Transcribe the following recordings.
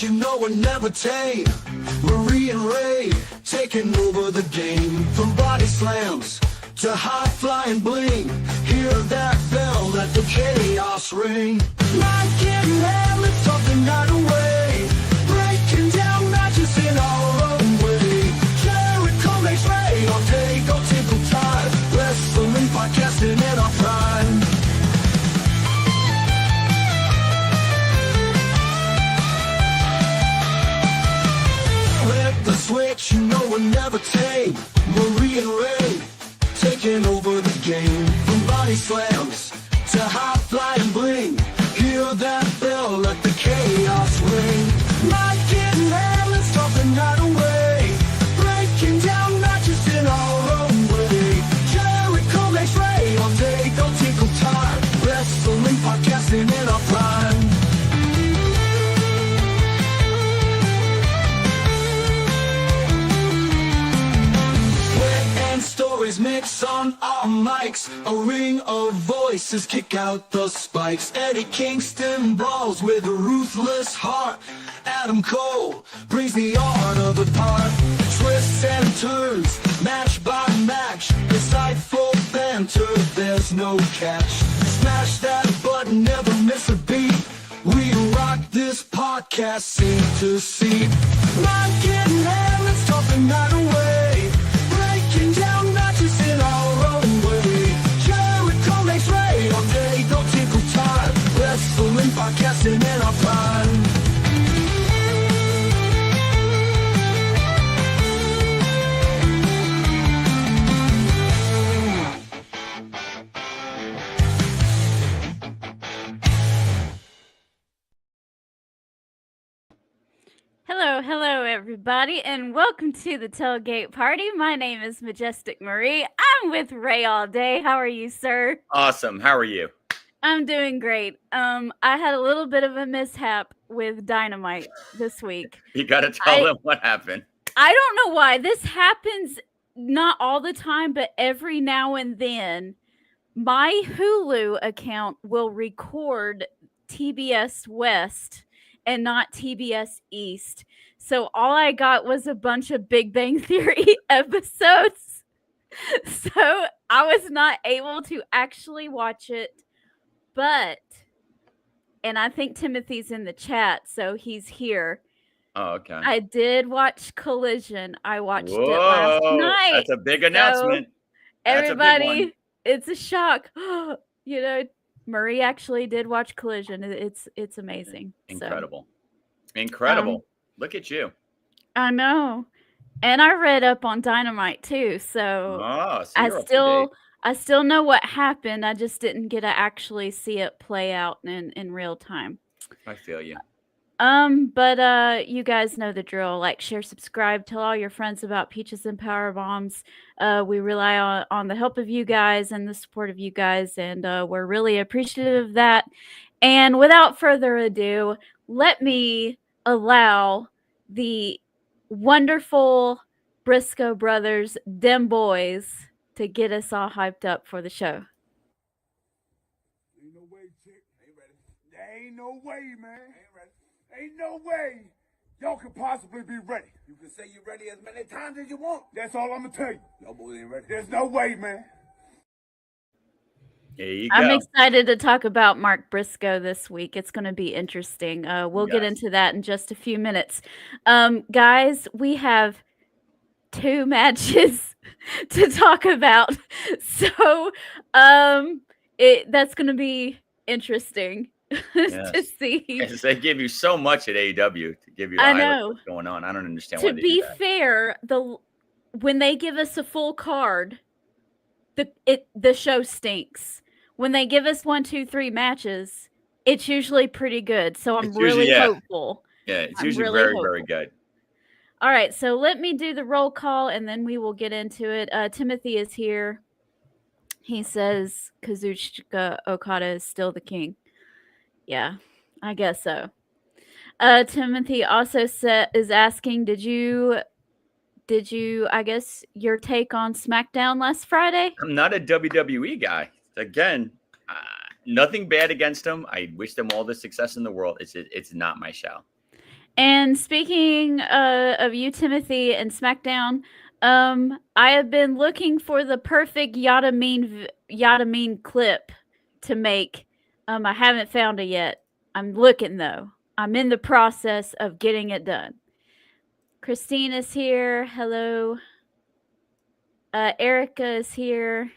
switch, you know we're never tame. Marie and Ray taking over the game. From body slams to high-flying bling. Hear that bell, let the chaos ring. Not getting hell, it's off the night away. Breaking down matches in our own way. Jericho makes Ray on Tailgate Tinkle Time. Wrestling podcasting in our prime. Flip the switch, you know we're never tame. Marie and Ray taking over the game. From body slams to high-flying bling. Hear that bell, let the chaos ring. Not getting hell, it's off the night away. Breaking down matches in our own way. Jericho makes Ray on Tailgate Tinkle Time. Wrestling podcasting in our prime. Stories mix on our mics. A ring of voices kick out the spikes. Eddie Kingston brawls with a ruthless heart. Adam Cole brings the art of the part. Twists and turns, match by match. Insightful banter, there's no catch. Smash that button, never miss a beat. We rock this podcast, scene to scene. Not getting hell, it's tough the night away. Breaking down matches in our own way. Jericho makes Ray on Tailgate Tinkle Time. Wrestling podcasting in our prime. Hello, everybody, and welcome to the Tailgate Party. My name is Majestic Marie. I'm with Ray all day. How are you, sir? Awesome. How are you? I'm doing great. I had a little bit of a mishap with Dynamite this week. You got to tell them what happened. I don't know why. This happens not all the time, but every now and then. My Hulu account will record TBS West and not TBS East. So all I got was a bunch of Big Bang Theory episodes. So I was not able to actually watch it. But, and I think Timothy's in the chat, so he's here. Oh, okay. I did watch Collision. I watched Whoa, it last night. That's a big announcement. Everybody, it's a shock. You know, Marie actually did watch Collision. It's amazing. Incredible. Incredible. Look at you. I know. And I read up on Dynamite too, so I still know what happened. I just didn't get to actually see it play out in real time. I feel you. But you guys know the drill. Like, share, subscribe, tell all your friends about Peaches and Power Bombs. We rely on the help of you guys and the support of you guys, and we're really appreciative of that. And without further ado, let me allow the wonderful Briscoe brothers, them boys, to get us all hyped up for the show. Ain't no way, chick. Ain't ready. There ain't no way, man. Ain't ready. Ain't no way y'all could possibly be ready. You can say you're ready as many times as you want. That's all I'm gonna tell you. Y'all boys ain't ready. There's no way, man. There you go. I'm excited to talk about Mark Briscoe this week. It's going to be interesting. We'll get into that in just a few minutes. Guys, we have 2 matches to talk about. So that's going to be interesng to see. Yes, they give you so much at AEW to give you an idea what's going on. I don't understand why they do that. To be fair, when they give us a full card, the show stinks. When they give us 1, 2, 3 matches, it's usually pretty good. So I'm really hopeful. Yeah, it's usually very good. All right, so let me do the roll call, and then we will get into it. Timothy is here. He says Kazuchika Okada is still the king. Yeah, I guess so. Timothy also is asking, did you, I guess, your take on SmackDown last Friday? I'm not a WWE guy. Again, nothing bad against them. I wish them all the success in the world. It's not my show. And speaking of you, Timothy, and SmackDown, I have been looking for the perfect Yada Mean clip to make. I haven't found it yet. I'm looking though. I'm in the process of getting it done. Christine is here. Hello. Erica is here.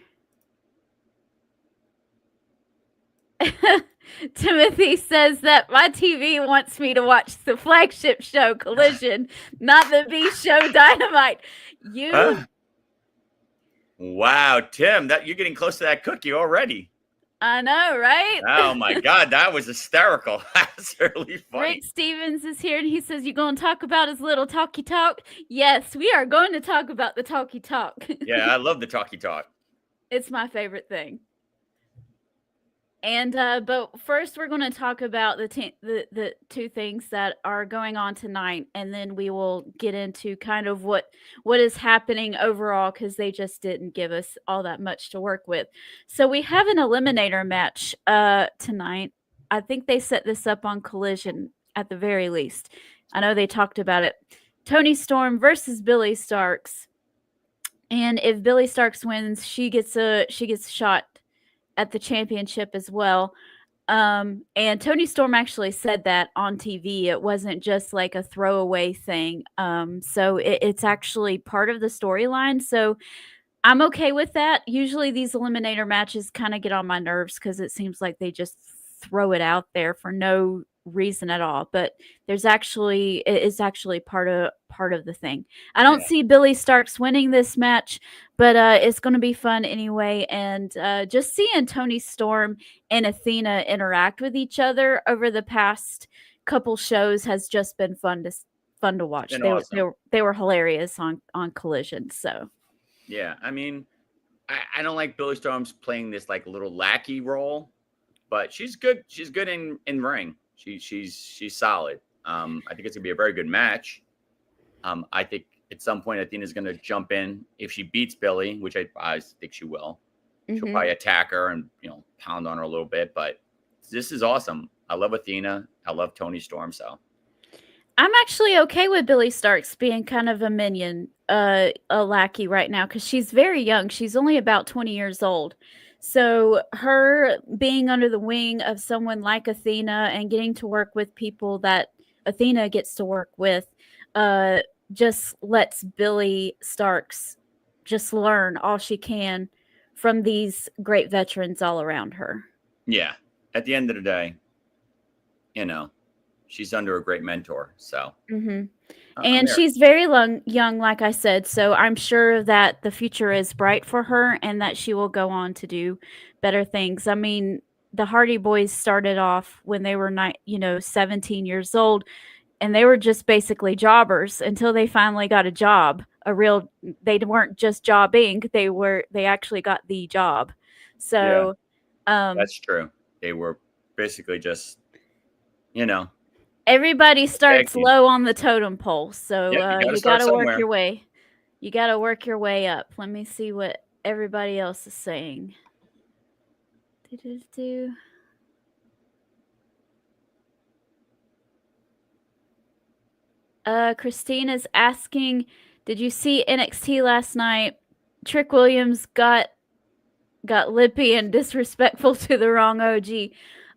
Timothy says that my TV wants me to watch the flagship show Collision, not the B show Dynamite. Wow, Tim, that you're getting close to that cookie already. I know, right? Oh my God, that was hysterical. That's really funny. Rick Stevens is here and he says, "You going to talk about his little talkie talk?" Yes, we are going to talk about the talkie talk. Yeah, I love the talkie talk. It's my favorite thing. And but first, we're going to talk about the two things that are going on tonight, and then we will get into kind of what is happening overall, because they just didn't give us all that much to work with. So we have an eliminator match tonight. I think they set this up on Collision at the very least. I know they talked about it. Toni Storm versus Billie Starkz, and if Billie Starkz wins, she gets a shot at the championship as well. And Toni Storm actually said that on TV. It wasn't just like a throwaway thing. So it's actually part of the storyline. So I'm okay with that. Usually these eliminator matches kind of get on my nerves because it seems like they just throw it out there for no reason at all. But it's actually part of the thing. I don't see Billie Starkz winning this match, but it's going to be fun anyway. And just seeing Toni Storm and Athena interact with each other over the past couple shows has just been fun to watch. They were hilarious on Collision. So yeah, I mean, I don't like Billie Storm's playing this like little lackey role, but she's good. She's good in ring. She's solid. I think it's gonna be a very good match. I think at some point Athena's gonna jump in if she beats Billie, which I think she will. She'll probably attack her and pound on her a little bit. But this is awesome. I love Athena. I love Toni Storm. So I'm actually okay with Billie Starkz being kind of a minion, a lackey right now, because she's very young. She's only about 20 years old. So her being under the wing of someone like Athena and getting to work with people that Athena gets to work with just lets Billie Starkz just learn all she can from these great veterans all around her. Yeah. At the end of the day, she's under a great mentor. So, and she's very young, like I said. So I'm sure that the future is bright for her and that she will go on to do better things. I mean, the Hardy Boys started off when they were 17 years old, and they were just basically jobbers until they finally got a job. They weren't just jobbing. They actually got the job. So, that's true. They were basically just, everybody starts low on the totem pole, so you got to work your way. You got to work your way up. Let me see what everybody else is saying. Christine is asking, did you see NXT last night? Trick Williams got lippy and disrespectful to the wrong OG.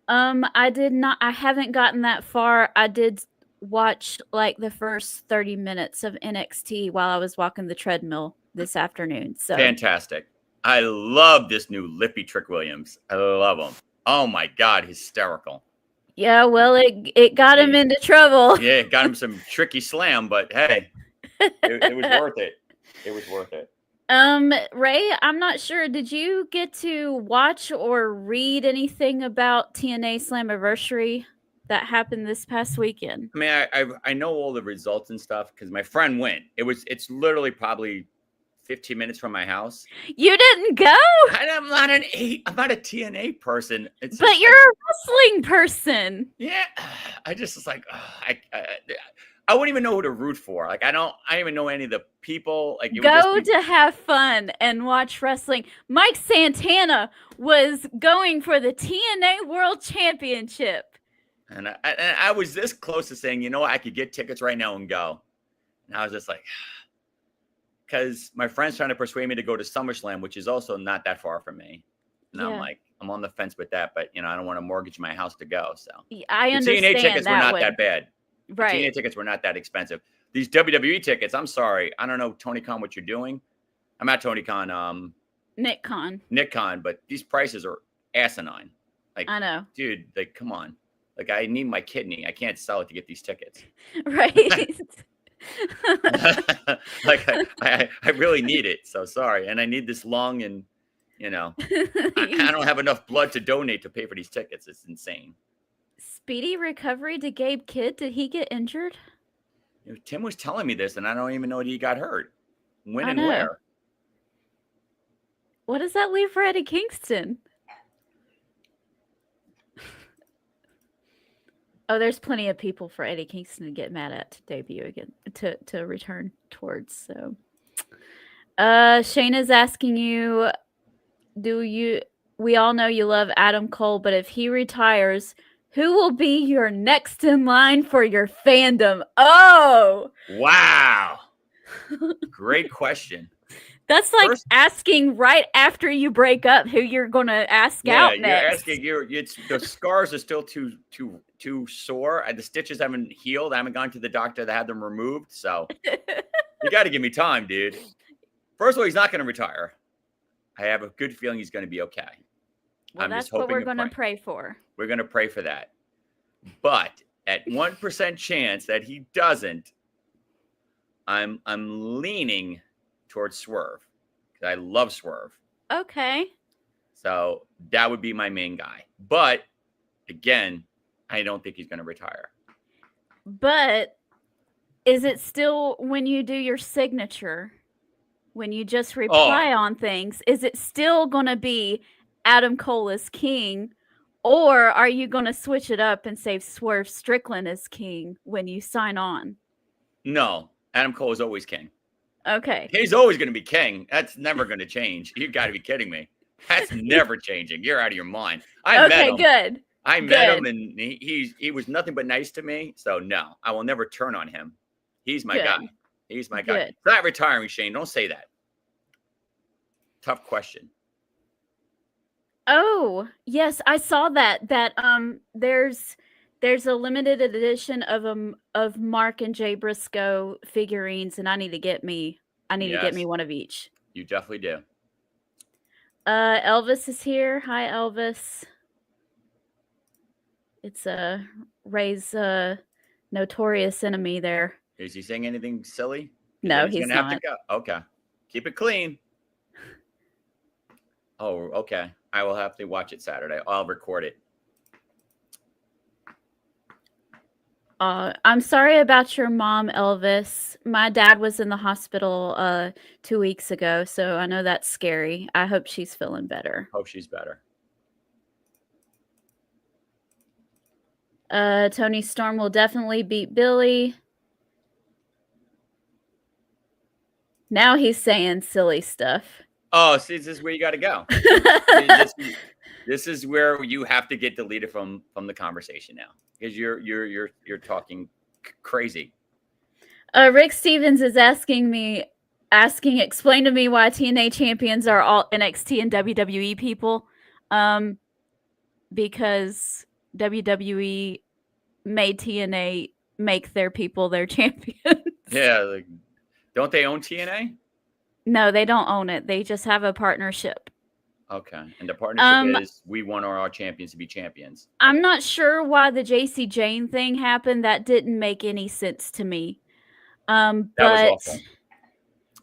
I did not. I haven't gotten that far. I did watch like the first 30 minutes of NXT while I was walking the treadmill this afternoon. So fantastic. I love this new lippy Trick Williams. I love him. Oh my God, hysterical. Yeah, well, it got him into trouble. Yeah, it got him some tricky slam, but hey, it was worth it. It was worth it. Ray, I'm not sure. Did you get to watch or read anything about TNA Slammiversary that happened this past weekend? I mean, I know all the results and stuff because my friend went. It's literally probably 15 minutes from my house. You didn't go? I'm not a TNA person. But you're a wrestling person. Yeah, I just was like, I wouldn't even know who to root for. Like, I don't even know any of the people. Like, go to have fun and watch wrestling. Mike Santana was going for the TNA World Championship. And I was this close to saying, you know what, I could get tickets right now and go. And I was just like, because my friend's trying to persuade me to go to SummerSlam, which is also not that far from me. And I'm Yeah. like, I'm on the fence with that, but I don't want to mortgage my house to go. So I the understand TNA tickets were that not one. that bad. The Right. TNA tickets were not that expensive. These WWE tickets, I'm sorry, I don't know, Tony Khan, what you're doing. I'm not Tony Khan, Nick Khan. but these prices are asinine. Like, I know. dude, like, come on. Like, I need my kidney. I can't sell it to get these tickets. Right. Like, I really need it. So sorry. And I need this lung, and, I don't have enough blood to donate to pay for these tickets. It's insane. Speedy recovery to Gabe Kidd. Did he get injured? Tim was telling me this, and I don't even know he got hurt. When I and know. where? What does that leave for Eddie Kingston? Oh, there's plenty of people for Eddie Kingston to get mad at to debut again, to return towards. So, Shayna's asking you, we all know you love Adam Cole, but if he retires, who will be your next in line for your fandom? Oh, Wow. Great question. that's like asking right after you break up who you're going to ask out next. You're asking, the scars are still too sore. The stitches haven't healed. I haven't gone to the doctor that had them removed. So you got to give me time, dude. First of all, he's not going to retire. I have a good feeling he's going to be okay. Well, that's what we're going to pray for. We're going to pray for that. But at 1% chance that he doesn't, I'm leaning towards Swerve, because I love Swerve. Okay. So that would be my main guy. But again, I don't think he's going to retire. But is it still, when you do your signature, when you just reply on things, is it still going to be Adam Cole is king, or are you going to switch it up and say Swerve Strickland is king when you sign on? No, Adam Cole is always king. Okay. He's always going to be king. That's never going to change. You've got to be kidding me. That's never changing. You're out of your mind. I met him. Good. I met him, and he was nothing but nice to me. So no, I will never turn on him. He's my guy. He's my guy. Not retiring, Shane. Don't say that. Tough question. Oh, yes, I saw that there's a limited edition of Mark and Jay Briscoe figurines, and I need to get me one of each. You definitely do. Elvis is here. Hi, Elvis. It's Ray's notorious enemy there. Is he saying anything silly? No, he's not. Have to go. Okay. Keep it clean. Oh, okay. I will have to watch it Saturday. I'll record it. I'm sorry about your mom, Elvis. My dad was in the hospital 2 weeks ago, so I know that's scary. I hope she's feeling better. Hope she's better. Tony Storm will definitely beat Billy. Now he's saying silly stuff. Oh, see, this is where you got to go. This is where you have to get deleted from the conversation now, because you're talking crazy. Rick Stevens is asking, explain to me why TNA champions are all NXT and WWE people. Because WWE made TNA make their people their champions. Yeah, don't they own TNA? No, they don't own it. They just have a partnership. Okay. And the partnership is we want our champions to be champions. I'm not sure why the JC Jane thing happened. That didn't make any sense to me. That was awful.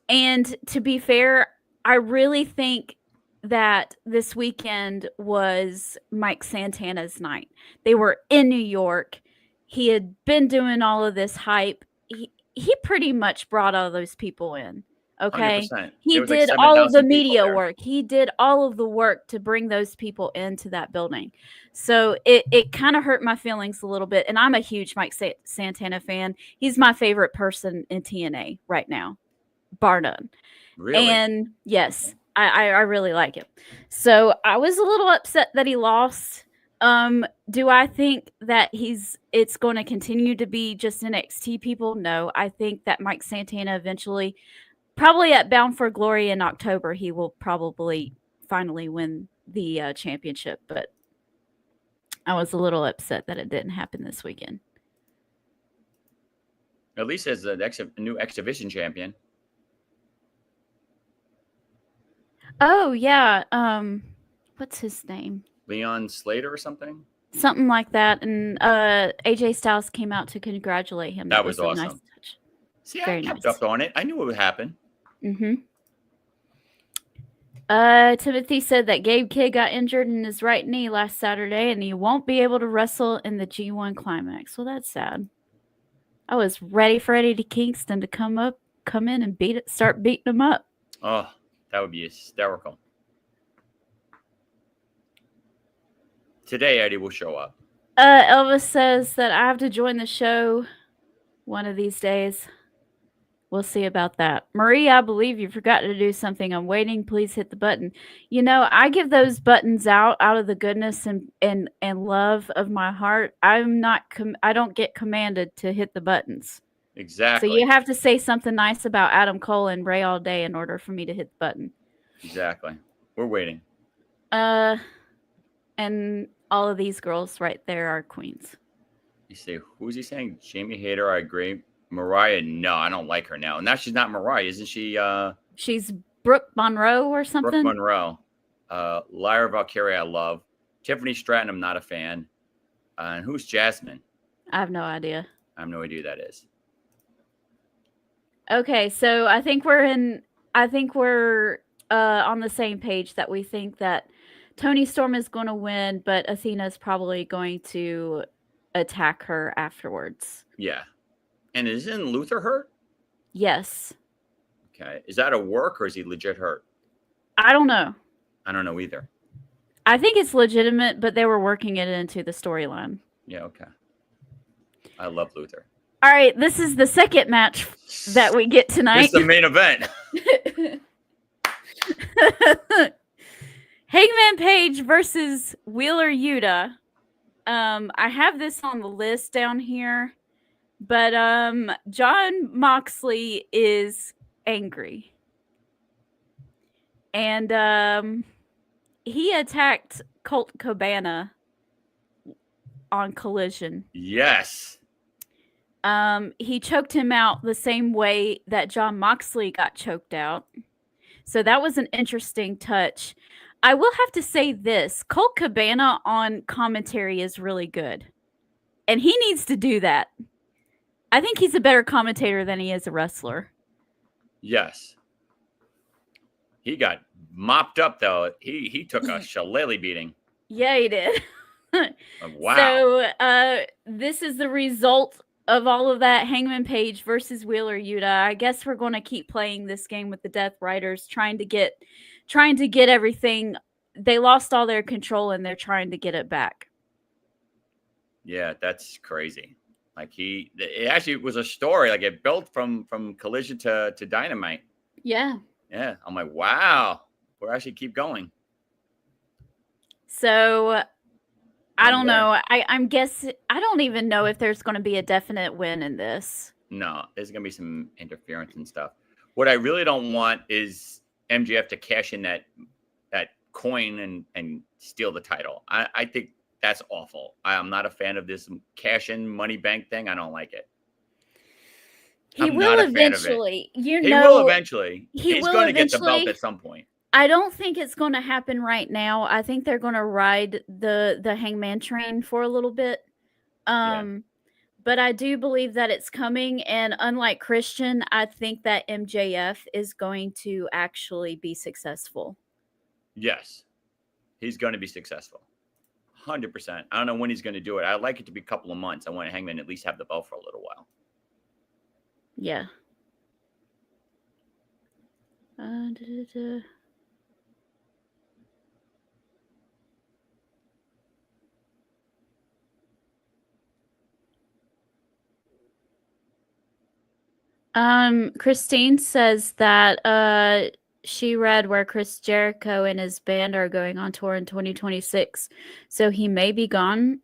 And to be fair, I really think that this weekend was Mike Santana's night. They were in New York. He had been doing all of this hype. He pretty much brought all those people in. Okay. 100%. He did all of the media work. He did all of the work to bring those people into that building. So it kind of hurt my feelings a little bit. And I'm a huge Mike Santana fan. He's my favorite person in TNA right now, bar none. Really? And yes, I really like him. So I was a little upset that he lost. Do I think that it's going to continue to be just NXT people? No, I think that Mike Santana eventually, probably at Bound for Glory in October, he will probably finally win the championship. But I was a little upset that it didn't happen this weekend. At least as a new X Division champion. Oh yeah, what's his name? Leon Slater or something. Something like that. And AJ Styles came out to congratulate him. That was a awesome. nice touch. See, Very I kept nice. up on it. I knew it would happen. Mm-hmm. Timothy said that Gabe Kidd got injured in his right knee last Saturday and he won't be able to wrestle in the G1 Climax. Well, that's sad. I was ready for Eddie Kingston to come in and start beating him up. Oh, that would be hysterical. Today, Eddie will show up. Elvis says that I have to join the show one of these days. We'll see about that. Marie, I believe you forgot to do something. I'm waiting. Please hit the button. You know, I give those buttons out of the goodness and love of my heart. I'm not. I don't get commanded to hit the buttons. Exactly. So you have to say something nice about Adam Cole and Ray all day in order for me to hit the button. Exactly. We're waiting. And all of these girls right there are queens. You say, who's he saying? Jamie Hayter, I agree. Mariah, no, I don't like her now. Now she's not Mariah, isn't she? She's Brooke Monroe or something. Brooke Monroe. Lyra Valkyria, I love. Tiffany Stratton, I'm not a fan. And who's Jasmine? I have no idea. I have no idea who that is. Okay, so I think we're on the same page that we think that Toni Storm is going to win, but Athena's probably going to attack her afterwards. Yeah. And isn't Luther hurt? Yes. Okay. Is that a work or is he legit hurt? I don't know. I don't know either. I think it's legitimate, but they were working it into the storyline. Yeah, okay. I love Luther. All right, this is the second match that we get tonight. It's the main event. Hangman Page versus Wheeler Yuta. I have this on the list down here, but Jon Moxley is angry. And he attacked Colt Cabana on Collision. Yes. He choked him out the same way that Jon Moxley got choked out. So that was an interesting touch. I will have to say this. Colt Cabana on commentary is really good. And he needs to do that. I think he's a better commentator than he is a wrestler. Yes. He got mopped up, though. He took a shillelagh beating. Yeah, he did. Wow. So this is the result of all of that. Hangman Page versus Wheeler Yuta. I guess we're going to keep playing this game with the Death Riders, trying to get everything. They lost all their control and they're trying to get it back. Yeah, that's crazy. Like it actually was a story. Like it built from Collision to Dynamite. Yeah. Yeah. I'm like, wow. We'll actually keep going. So I don't know. I'm guessing. I don't even know if there's going to be a definite win in this. No, there's going to be some interference and stuff. What I really don't want is MJF to cash in that coin and steal the title. I think that's awful. I'm not a fan of this cash in money bank thing. I don't like it. He will eventually. He will eventually. He's going to get the belt at some point. I don't think it's going to happen right now. I think they're going to ride the Hangman train for a little bit. But I do believe that it's coming. And unlike Christian, I think that MJF is going to actually be successful. Yes. He's going to be successful. 100%. I don't know when he's going to do it. I'd like it to be a couple of months. I want Hangman at least have the belt for a little while. Yeah. Christine says that she read where Chris Jericho and his band are going on tour in 2026. So he may be gone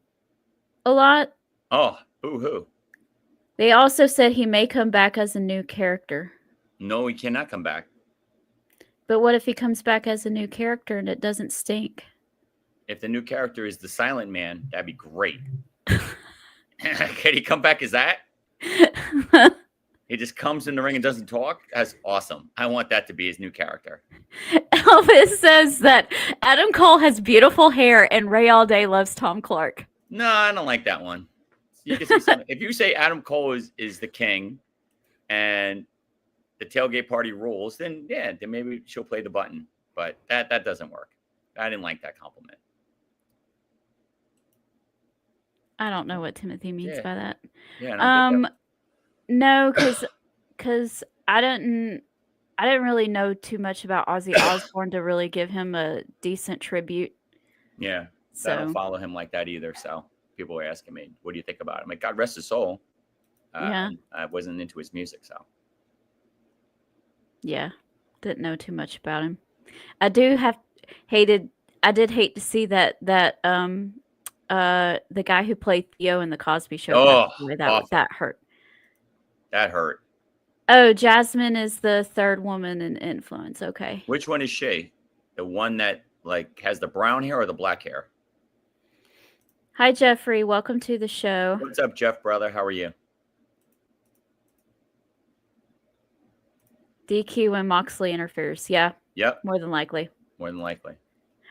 a lot. Oh, boo-hoo. They also said he may come back as a new character. No, he cannot come back. But what if he comes back as a new character and it doesn't stink? If the new character is the Silent Man, that'd be great. Can he come back as that? He just comes in the ring and doesn't talk? That's awesome. I want that to be his new character. Elvis says that Adam Cole has beautiful hair and Ray All Day loves Tom Clark. No, I don't like that one. You can say something. If you say Adam Cole is the king and the tailgate party rules, then yeah, then maybe she'll play the button. But that doesn't work. I didn't like that compliment. I don't know what Timothy means by that. Yeah, I don't get that. No, because I didn't really know too much about Ozzy Osbourne to really give him a decent tribute. Yeah, so I don't follow him like that either. So people were asking me, "What do you think about him?" Like, God rest his soul. Yeah, I wasn't into his music, so yeah, didn't know too much about him. I did hate to see that the guy who played Theo in the Cosby Show. That hurt. That hurt. Oh, Jasmine is the third woman in Influence. Okay. Which one is she? The one that like has the brown hair or the black hair? Hi, Jeffrey. Welcome to the show. What's up, Jeff, brother? How are you? DQ when Moxley interferes. Yeah. Yep. More than likely. More than likely.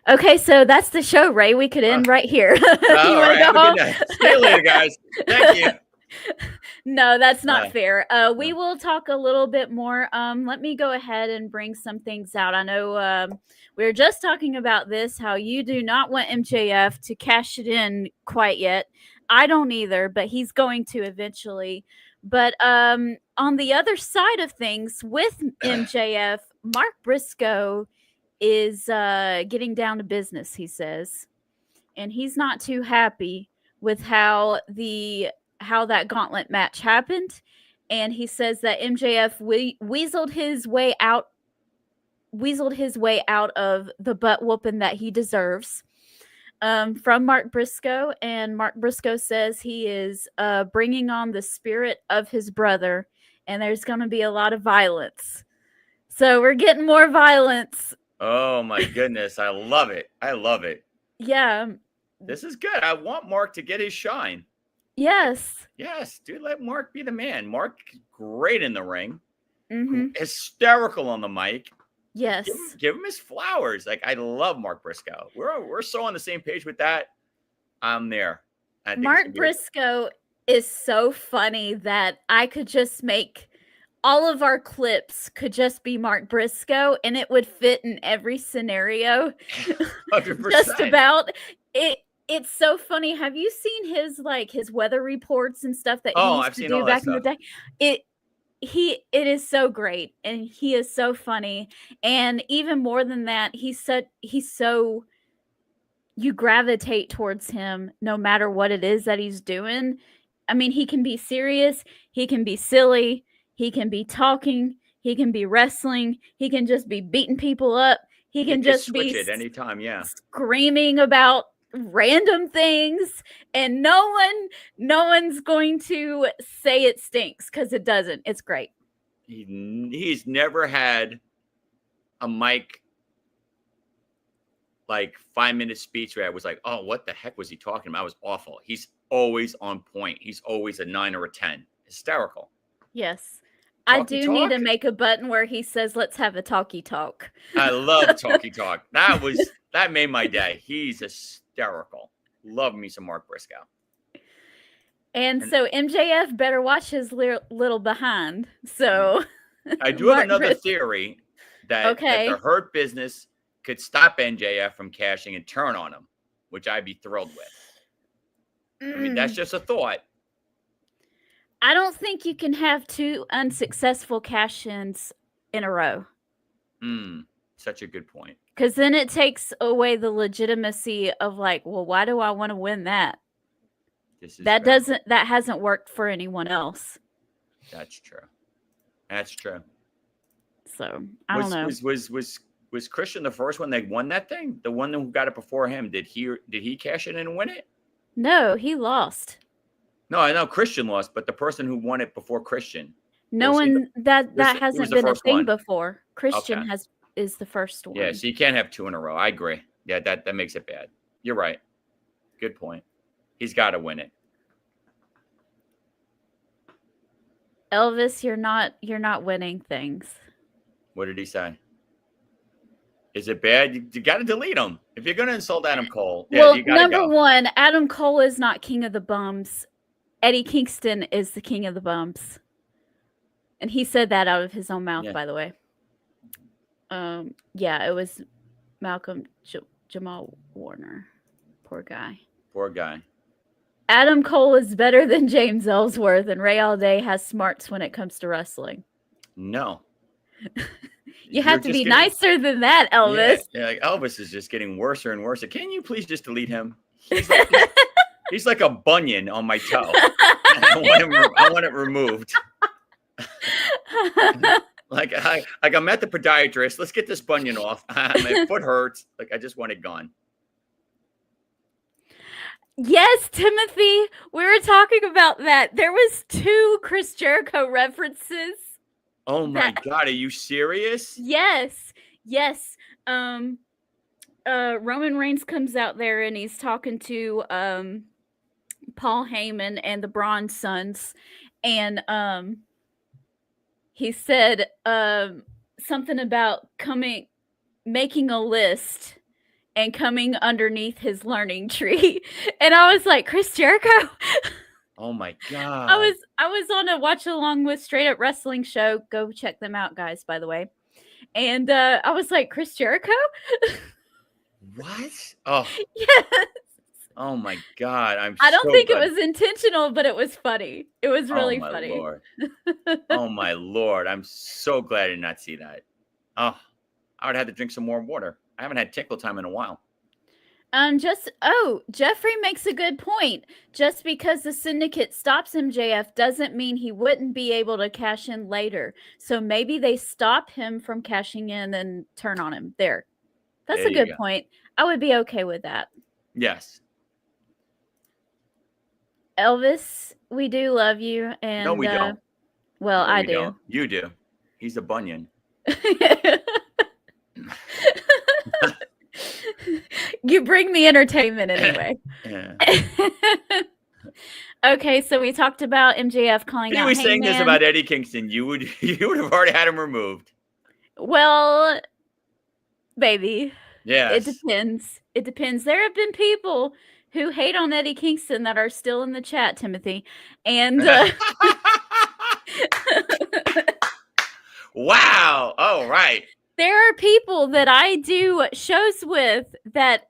Okay, so that's the show, Ray. We could end right here. You want to go home? See you later, guys. Thank you. No, that's not fair. We will talk a little bit more. Let me go ahead and bring some things out. I know we were just talking about this, how you do not want MJF to cash it in quite yet. I don't either, but he's going to eventually. But on the other side of things, with MJF, Mark Briscoe is getting down to business, he says. And he's not too happy with how that gauntlet match happened, and he says that MJF weaseled his way out of the butt whooping that he deserves from Mark Briscoe. And Mark Briscoe says he is bringing on the spirit of his brother, and there's going to be a lot of violence. So we're getting more violence. Oh my goodness, I love it. I love it. Yeah, this is good. I want Mark to get his shine. Yes, dude, let Mark be the man. Mark, great in the ring, hysterical on the mic. Yes, give him his flowers. Like, I love Mark Briscoe. We're so on the same page with that. I'm there. Mark Briscoe is so funny that I could just make all of our clips could just be Mark Briscoe, and it would fit in every scenario. 100%. Just about it. It's so funny. Have you seen his weather reports and stuff that he used to do back in the day? It is so great, and he is so funny. And even more than that, he's so you gravitate towards him no matter what it is that he's doing. I mean, he can be serious, he can be silly, he can be talking, he can be wrestling, he can just be beating people up, he can just be switch it anytime, screaming about random things, and no one's going to say it stinks, because it doesn't. It's great. He's never had a mic like 5-minute speech where I was like, oh, what the heck was he talking about? It was awful. He's always on point. He's always a 9 or a 10. Hysterical. Yes. I do need to make a button where he says, let's have a talkie talk. I love talkie talk. That made my day. He's hysterical. Love me some Mark Briscoe. And so MJF better watch his little behind. So I do have another theory that the Hurt Business could stop MJF from cashing and turn on him, which I'd be thrilled with. I mean, that's just a thought. I don't think you can have 2 unsuccessful cash-ins in a row. Such a good point. Because then it takes away the legitimacy of like, well, why do I want to win that? That hasn't worked for anyone else. That's true. That's true. So I don't know. Was Christian the first one that won that thing? The one who got it before him? Did he cash in and win it? No, he lost. No, I know Christian lost, but the person who won it before Christian. No one that hasn't been a thing before. Christian Okay. is the first one. Yeah, so you can't have two in a row. I agree. Yeah, that makes it bad. You're right. Good point. He's got to win it. Elvis, you're not winning things. What did he say? Is it bad? You got to delete him if you're going to insult Adam Cole. Yeah, Well, you gotta number go. one, Adam Cole is not king of the bums. Eddie Kingston is the king of the bums, and he said that out of his own mouth, by the way. Yeah, it was Malcolm Jamal Warner. Poor guy. Poor guy. Adam Cole is better than James Ellsworth, and Ray Alday has smarts when it comes to wrestling. No. You have to be nicer than that, Elvis. Yeah, like Elvis is just getting worse and worse. Can you please just delete him? He's like a bunion on my toe. I want it removed. Like I'm at the podiatrist. Let's get this bunion off. My foot hurts. Like I just want it gone. Yes, Timothy, we were talking about that. There was 2 Chris Jericho references. Oh my God, are you serious? Yes. Roman Reigns comes out there and he's talking to Paul Heyman and the Braun Sons, and he said something about making a list and coming underneath his learning tree. And I was like, Chris Jericho? Oh my God. I was on a watch along with Straight Up Wrestling show. Go check them out, guys, by the way. And I was like, Chris Jericho? What? Oh. Yes. Oh my God. I don't think it was intentional, but it was funny. It was really funny. Lord. Oh my Lord. I'm so glad I did not see that. Oh, I would have to drink some more water. I haven't had tickle time in a while. Jeffrey makes a good point. Just because the syndicate stops MJF doesn't mean he wouldn't be able to cash in later. So maybe they stop him from cashing in and turn on him. That's a good point. I would be okay with that. Yes. Elvis, we do love you. And no, we don't. Well, no, I do. Don't. You do. He's a bunion. You bring the entertainment anyway. Yeah. Okay, so we talked about MJF calling out. If he was saying this about Eddie Kingston, you would have already had him removed. Well, baby. Yeah. It depends. It depends. There have been people who hate on Eddie Kingston that are still in the chat, Timothy. And wow. Oh, right. There are people that I do shows with that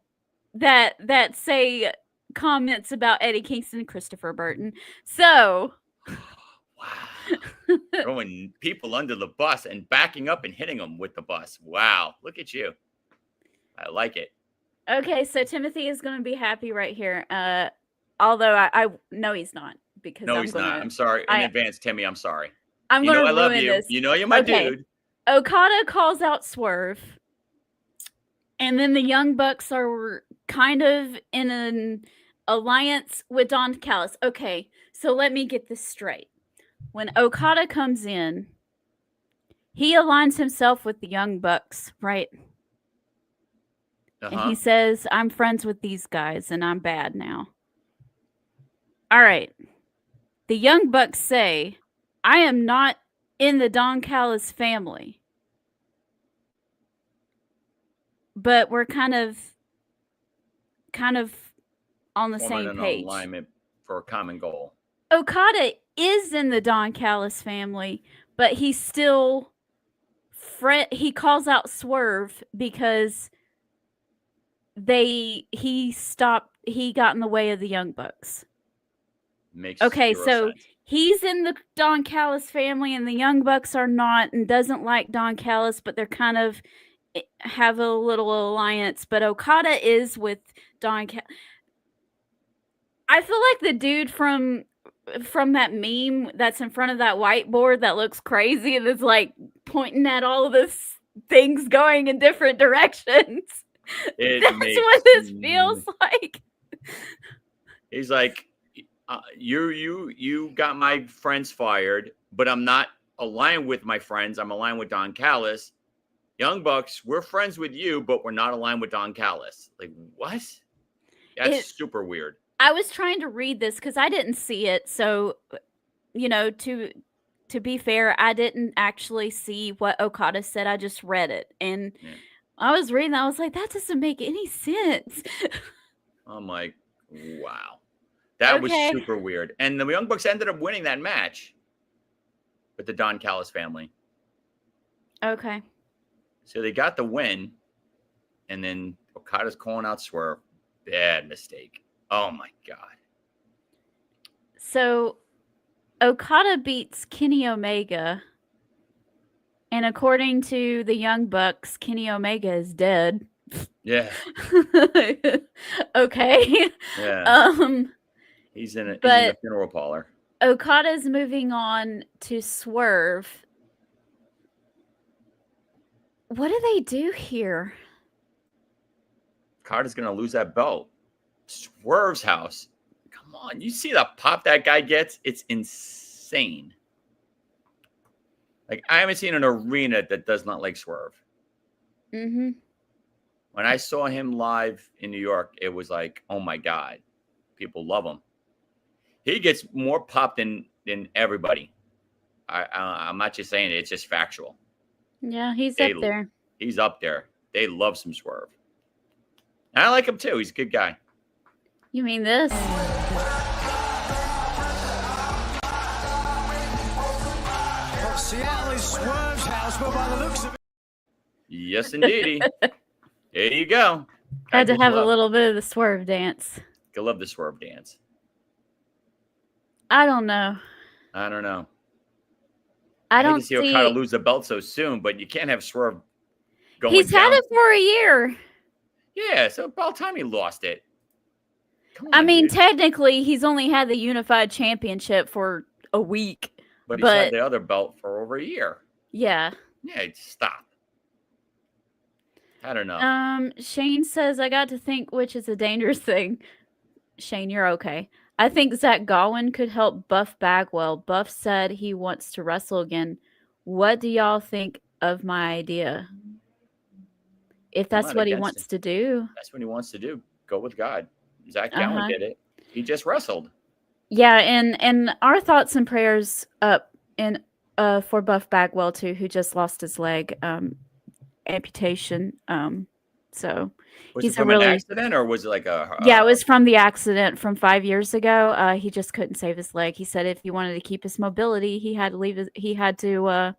say comments about Eddie Kingston and Christopher Burton. So wow. Throwing people under the bus and backing up and hitting them with the bus. Wow. Look at you. I like it. Okay, so Timothy is going to be happy right here. Although I know he's not, because he's not. I'm sorry in advance, Timmy. I'm sorry. I'm going to ruin I love you. this. You know you're my dude. Okada calls out Swerve, and then the Young Bucks are kind of in an alliance with Don Callis. Okay, so let me get this straight. When Okada comes in, he aligns himself with the Young Bucks, right? And he says, I'm friends with these guys, and I'm bad now. All right. The Young Bucks say, I am not in the Don Callis family. But we're kind of on the same page. Alignment for a common goal. Okada is in the Don Callis family, but he's still he calls out Swerve because he got in the way of the Young Bucks. Makes okay, zero so sense. He's in the Don Callis family, and the Young Bucks are not, and doesn't like Don Callis, but they're kind of have a little alliance. But Okada is with Don Callis. I feel like the dude from from that meme that's in front of that whiteboard that looks crazy and is like pointing at all of this things going in different directions. That's what this feels like. He's like, you got my friends fired, but I'm not aligned with my friends. I'm aligned with Don Callis. Young Bucks, we're friends with you, but we're not aligned with Don Callis. Like, what? That's super weird. I was trying to read this because I didn't see it. So, to be fair, I didn't actually see what Okada said. I just read it. And I was reading, I was like, that doesn't make any sense. I'm like, wow. That was super weird. And the Young Bucks ended up winning that match with the Don Callis family. Okay. So they got the win, and then Okada's calling out Swerve. Bad mistake. Oh, my God. So Okada beats Kenny Omega, and according to the Young Bucks, Kenny Omega is dead. Yeah. Okay. Yeah. He's in a funeral parlor. Okada's moving on to Swerve. What do they do here? Okada's going to lose that belt. Swerve's house. Come on. You see the pop that guy gets? It's insane. Like, I haven't seen an arena that does not like Swerve. Mm-hmm. When I saw him live in New York, it was like, oh, my God. People love him. He gets more pop than everybody. I'm not just saying it. It's just factual. Yeah, he's up there. He's up there. They love some Swerve. And I like him, too. He's a good guy. You mean this? Seattle is Swerve's house, but by the looks of it. Yes, indeedy. There you go. Had to have a little bit of the Swerve dance. I love the Swerve dance. I don't know. I don't know. I don't see Okada lose the belt so soon, but you can't have Swerve going He's down. had it for a year. Yeah, so about time he lost it. Come on, I mean, dude. technically, he's only had the Unified Championship for a week. But he's had the other belt for over a year. Yeah. Yeah, stop. I don't know. Shane says, I got to think which is a dangerous thing. Shane, you're okay. I think Zach Gowen could help Buff Bagwell. Buff said he wants to wrestle again. What do y'all think of my idea? If that's what he wants to do. That's what he wants to do. Go with God. Zach Gowen did it. He just wrestled. Yeah, and our thoughts and prayers up in for Buff Bagwell too, who just lost his leg amputation. So was it from an accident, or was it like a? Yeah, it was from the accident from 5 years ago. He just couldn't save his leg. He said if he wanted to keep his mobility, he had to leave. He had to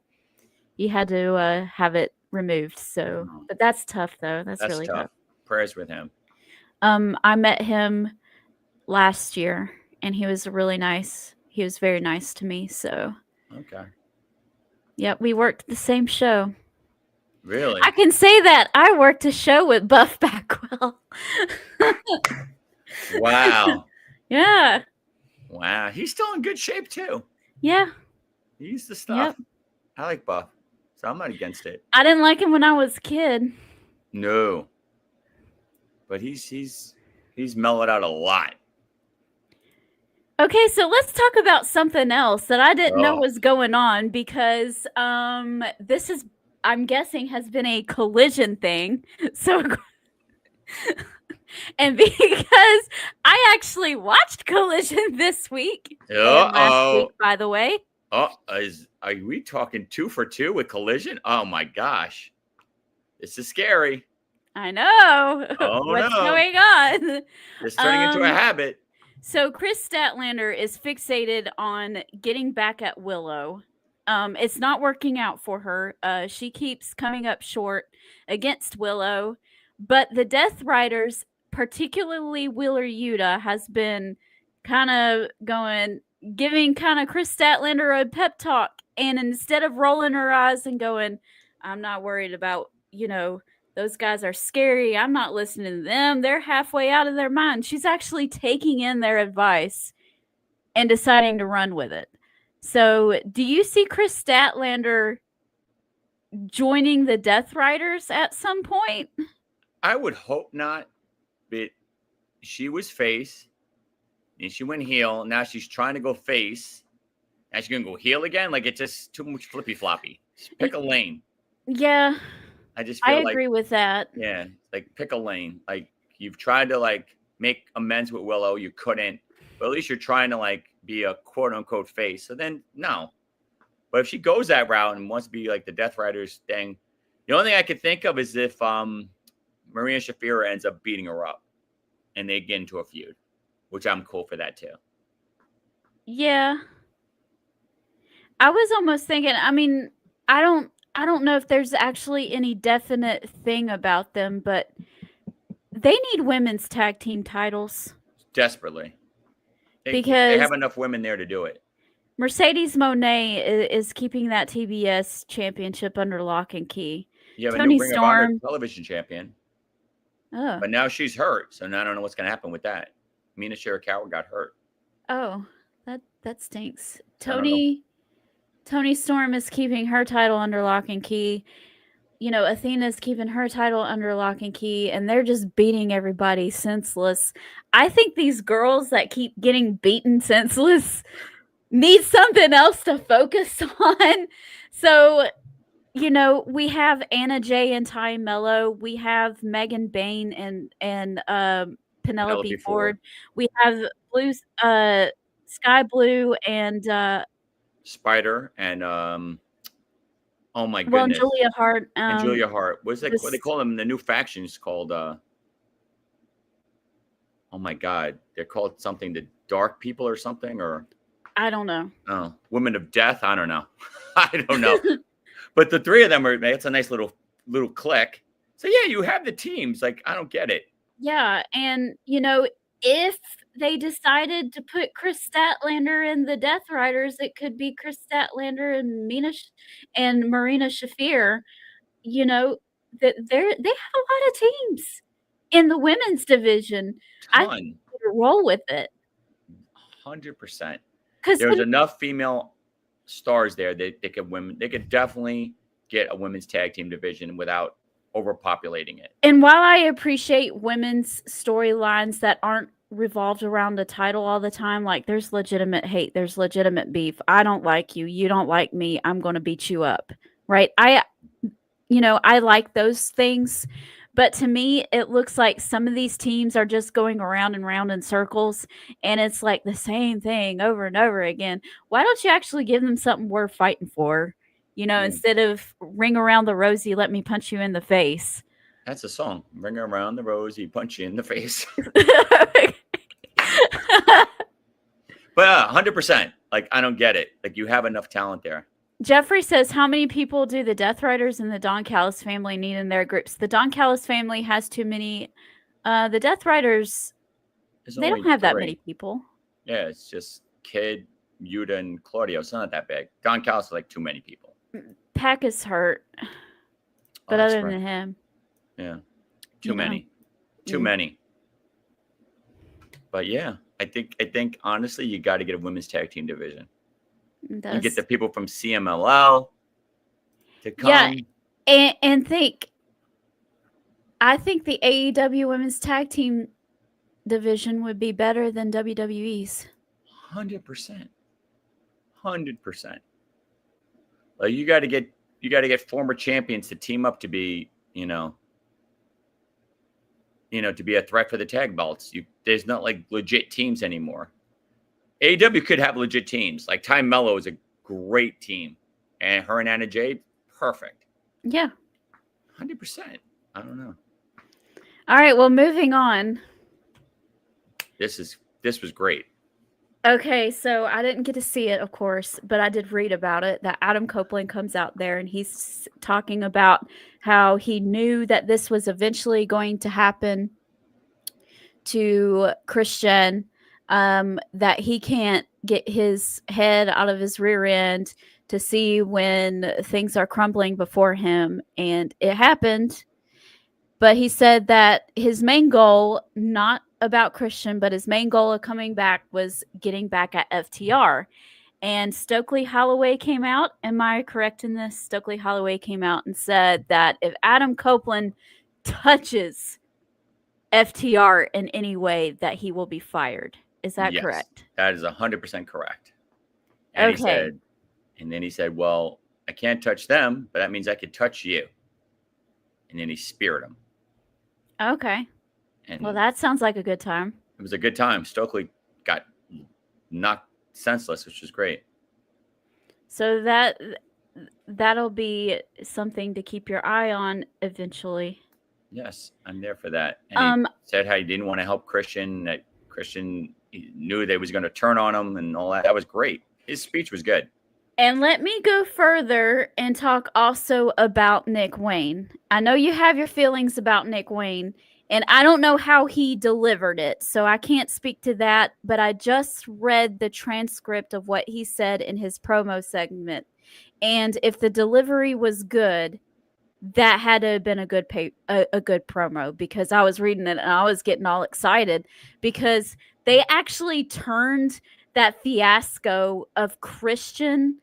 have it removed. So, but that's tough though. That's really tough. Prayers with him. I met him last year, and he was really nice. He was very nice to me. So, okay. Yeah, we worked the same show. Really? I can say that I worked a show with Buff Bagwell. Wow. Yeah. Wow. He's still in good shape too. Yeah. He's the stuff. Yep. I like Buff, so I'm not against it. I didn't like him when I was a kid. No. But he's mellowed out a lot. Okay, so let's talk about something else that I didn't know was going on, because this is, I'm guessing, has been a Collision thing. So, and because I actually watched Collision this week, last week, by the way. Are we talking 2 for 2 with Collision? Oh my gosh, this is scary. I know. Oh, what's going on? It's turning into a habit. So Chris Statlander is fixated on getting back at Willow. It's not working out for her. She keeps coming up short against Willow, but the Death Riders, particularly Wheeler Yuta, has been kind of giving kind of Chris Statlander a pep talk. And instead of rolling her eyes and going, I'm not worried about, those guys are scary, I'm not listening to them, they're halfway out of their mind, she's actually taking in their advice and deciding to run with it. So, do you see Chris Statlander joining the Death Riders at some point? I would hope not, but she was face, and she went heel. Now she's trying to go face. Now she's gonna go heel again. Like, it's just too much flippy floppy. Just pick a lane. Yeah, I just feel I like, agree with that. yeah, like pick a lane. Like, you've tried to like make amends with Willow, you couldn't. But at least you're trying to like be a quote unquote face. So then no. But if she goes that route and wants to be like the Death Riders thing, the only thing I could think of is if Marina Shafir ends up beating her up and they get into a feud, which I'm cool for that too. Yeah. I was almost thinking, I mean, I don't know if there's actually any definite thing about them, but they need women's tag team titles. Desperately. They Because have enough women there to do it. Mercedes Moné is keeping that TBS championship under lock and key. You have Toni a new Ring of Honor Storm. television champion, Oh, but now she's hurt. So now I don't know what's going to happen with that. Mina Shirakawa got hurt. oh, that stinks. I don't know. Toni Storm is keeping her title under lock and key. You know, Athena's keeping her title under lock and key, and they're just beating everybody senseless. I think these girls that keep getting beaten senseless need something else to focus on. So, you know, we have Anna Jay and Ty Mello. We have Megan Bain and Penelope Ford. We have Sky Blue and Spider and oh my well, goodness. Julia Hart. And Julia Hart. What's that? What this- they call them? The new factions called oh my god. They're called something, the dark people or something, or I don't know. oh, women of death. I don't know. I don't know. But the three of them are, it's a nice little clique. So yeah, you have the teams. Like, I don't get it. Yeah, and you know, if they decided to put Chris Statlander in the Death Riders, it could be Chris Statlander and and Marina Shafir. You know, that they have a lot of teams in the women's division. I Ton. think they could roll with it 100%. because There's enough female stars there that they could definitely get a women's tag team division without overpopulating it. and while I appreciate women's storylines that aren't revolved around the title all the time, like there's legitimate hate, there's legitimate beef. I don't like you, you don't like me, I'm going to beat you up, right? I like those things, but to me it looks like some of these teams are just going around and round in circles, and it's like the same thing over and over again. Why don't you actually give them something worth fighting for? Instead of ring around the rosy, let me punch you in the face. That's a song. Ring around the rosy, punch you in the face. But 100%. Like, I don't get it. Like, you have enough talent there. Jeffrey says, how many people do the Death Riders and the Don Callis family need in their groups? The Don Callis family has too many. The Death Riders, they don't have that many people. Yeah, it's just Kid, Yuta, and Claudio. It's not that big. Don Callis is like too many people. Pac is hurt. But other than him. Yeah. Too many. Too many. But yeah, I think honestly, you got to get a women's tag team division. You get the people from CMLL to come. Yeah, and I think the AEW women's tag team division would be better than WWE's. 100%. 100%. Like, you got to get former champions to team up to be, to be a threat for the tag belts. There's not like legit teams anymore. AEW could have legit teams. Like, Ty Mello is a great team, and her and Anna Jay, perfect. Yeah, 100%. I don't know. All right, well, moving on. This was great. Okay, so I didn't get to see it, of course, but I did read about it, that Adam Copeland comes out there and he's talking about how he knew that this was eventually going to happen to Christian, that he can't get his head out of his rear end to see when things are crumbling before him. And it happened. But he said that his main goal, not about Christian, but his main goal of coming back was getting back at FTR. And Stokely Holloway came out. Am I correct in this? Stokely Holloway came out and said that if Adam Copeland touches FTR in any way, that he will be fired. Is that Yes, correct? that is 100% correct. And Okay. then he said, well, I can't touch them, but that means I could touch you. And then he speared him. Okay. And Well, that sounds like a good time. it was a good time. Stokely got knocked senseless, which was great. So that'll be something to keep your eye on eventually. Yes, I'm there for that. And he said how he didn't want to help Christian, that Christian knew they was going to turn on him and all that. That was great. His speech was good. And let me go further and talk also about Nick Wayne. I know you have your feelings about Nick Wayne, and I don't know how he delivered it, so I can't speak to that, but I just read the transcript of what he said in his promo segment. And if the delivery was good, that had to have been a good promo, because I was reading it and I was getting all excited because they actually turned that fiasco of Christian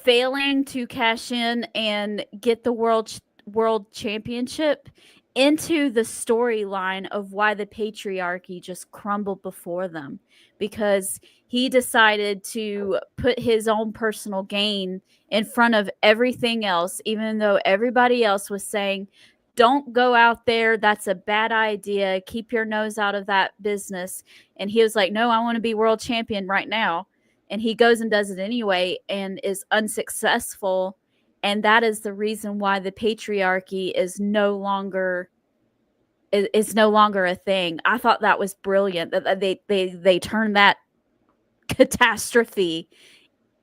failing to cash in and get the world championship into the storyline of why the patriarchy just crumbled before them, because he decided to put his own personal gain in front of everything else, even though everybody else was saying, don't go out there, that's a bad idea, keep your nose out of that business. And he was like, no, I want to be world champion right now. And he goes and does it anyway and is unsuccessful. And that is the reason why the patriarchy is no longer a thing. I thought that was brilliant that they turned that catastrophe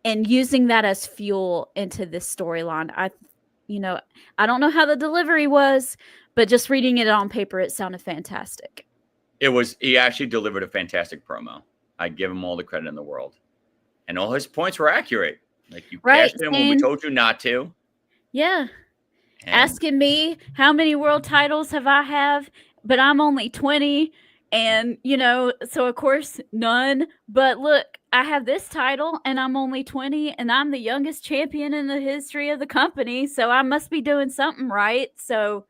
and using that as fuel into this storyline. I don't know how the delivery was, but just reading it on paper, it sounded fantastic. He actually delivered a fantastic promo. I give him all the credit in the world. And all his points were accurate. Like, you cashed in when we told you not to. Yeah. And asking me how many world titles have I have, but I'm only 20. And, so of course, none. But look, I have this title and I'm only 20 and I'm the youngest champion in the history of the company. So I must be doing something right. So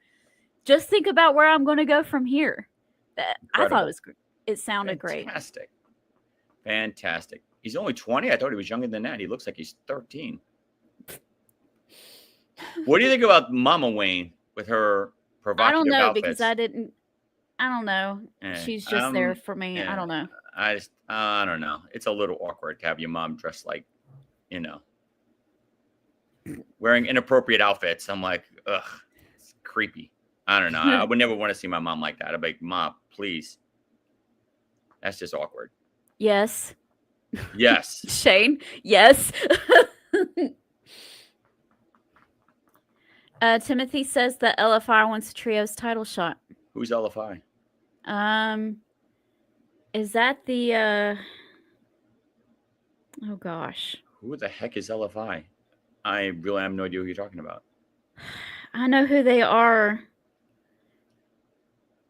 just think about where I'm going to go from here. I thought it sounded great. Fantastic. He's only 20. I thought he was younger than that. He looks like he's 13. What do you think about Mama Wayne with her provocative I don't know outfits? Because I don't know. She's just there for me. I don't know. I don't know. It's a little awkward to have your mom dressed like, wearing inappropriate outfits. I'm like, ugh, it's creepy. I don't know. I would never want to see my mom like that. I'd be like, Mom, please. That's just awkward. Yes. Yes. Shane, yes. Timothy says that LFI wants a trios title shot. Who's LFI? Is that the oh gosh. Who the heck is LFI? I really have no idea who you're talking about. I know who they are.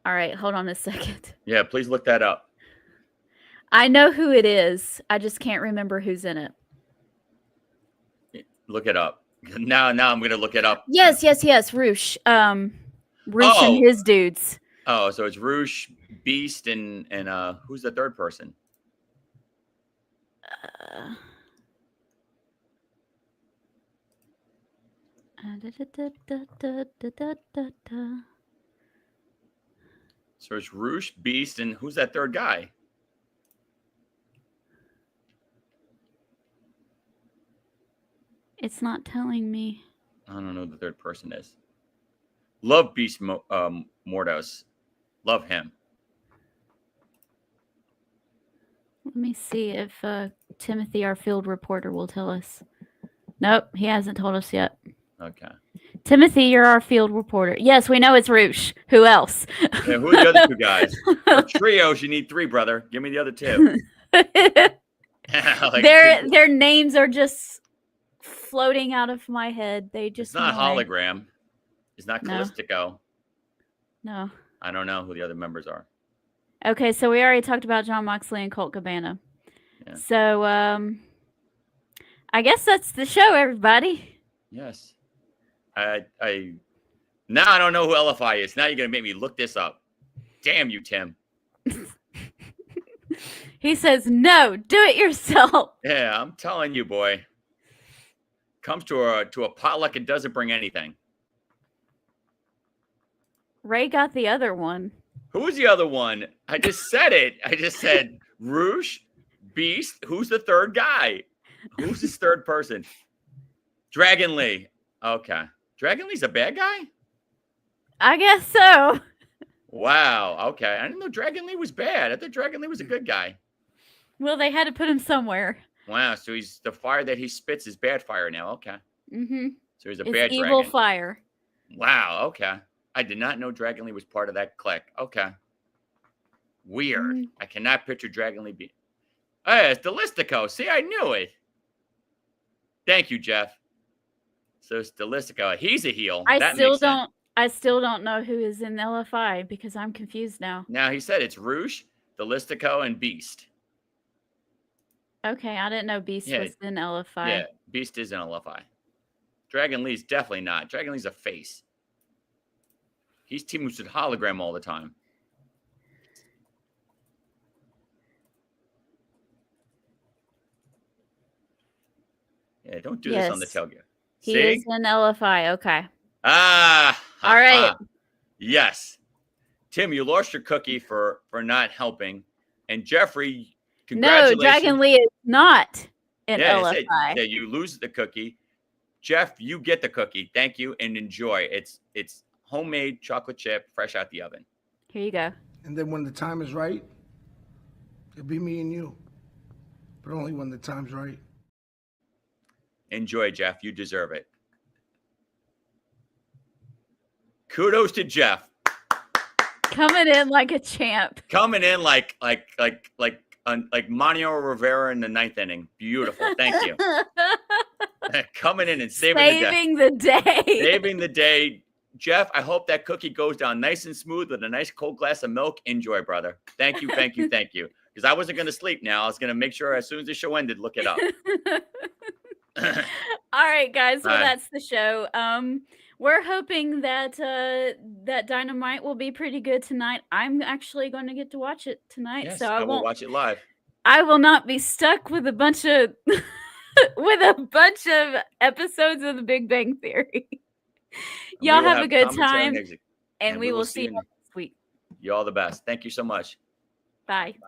All right, hold on a second. Yeah, please look that up. I know who it is. I just can't remember who's in it. Look it up. Now I'm going to look it up. Yes. Roosh. Roosh and his dudes. Oh, so it's Roosh, Beast, and who's the third person? So it's Roosh, Beast, and who's that third guy? It's not telling me. I don't know who the third person is. Love Beast Mordos. Love him. Let me see if Timothy, our field reporter, will tell us. Nope, he hasn't told us yet. Okay. Timothy, you're our field reporter. Yes, we know it's Roosh. Who else? Yeah, who are the other two guys? For trios, you need 3, brother. Give me the other 2. Their names are just floating out of my head. They just it's not hologram. It's not Callistico. No. I don't know who the other members are. Okay, so we already talked about John Moxley and Colt Cabana. Yeah. So I guess that's the show, everybody. Yes. Now I don't know who LFI is. Now you're gonna make me look this up. Damn you, Tim. He says, no, do it yourself. Yeah, I'm telling you, boy. Comes to a potluck and doesn't bring anything. Ray got the other one. Who was the other one? I just said it. I just said Roosh, Beast. Who's the third guy? Who's this third person? Dragon Lee. Okay. Dragon Lee's a bad guy? I guess so. Wow. Okay. I didn't know Dragon Lee was bad. I thought Dragon Lee was a good guy. Well, they had to put him somewhere. Wow. So he's the fire that he spits is bad fire now. Okay. Mm-hmm. So he's a It's bad evil dragon. fire. Wow. Okay. I did not know Dragon Lee was part of that clique. Okay. Weird. I cannot picture Dragon Lee being. Hey, it's Delistico. See, I knew it. Thank you, Jeff. So it's Delistico. He's a heel. I still don't know who is in LFI because I'm confused now. Now he said it's Rouge, Delistico, and Beast. Okay, I didn't know Beast was in LFI. Yeah, Beast is in LFI. Dragon Lee's definitely not. Dragon Lee's a face. He's teaming with Hologram all the time. Yeah, don't do this on the tailgate. He See? is in LFI. Okay. Ah. All right. Yes. Tim, you lost your cookie for not helping. And Jeffrey, congratulations. No, Dragon Lee is not in LFI. Yeah, you lose the cookie. Jeff, you get the cookie. Thank you and enjoy. It's homemade chocolate chip, fresh out the oven. Here you go. And then when the time is right, it'll be me and you. But only when the time's right. Enjoy, Jeff. You deserve it. Kudos to Jeff. Coming in like a champ. Coming in like Manuel Rivera in the ninth inning. Beautiful. Thank you. Coming in and saving the day. Saving the day. Jeff, I hope that cookie goes down nice and smooth with a nice cold glass of milk. Enjoy, brother. Thank you, thank you, thank you. Because I wasn't going to sleep now. I was going to make sure as soon as the show ended, look it up. All right, guys. Well, that's the show. We're hoping that that Dynamite will be pretty good tonight. I'm actually going to get to watch it tonight, Yes, so I will watch it live. I will not be stuck with a bunch of episodes of The Big Bang Theory. Y'all have a good time, and we will see you next week. You all the best. Thank you so much. Bye. Bye.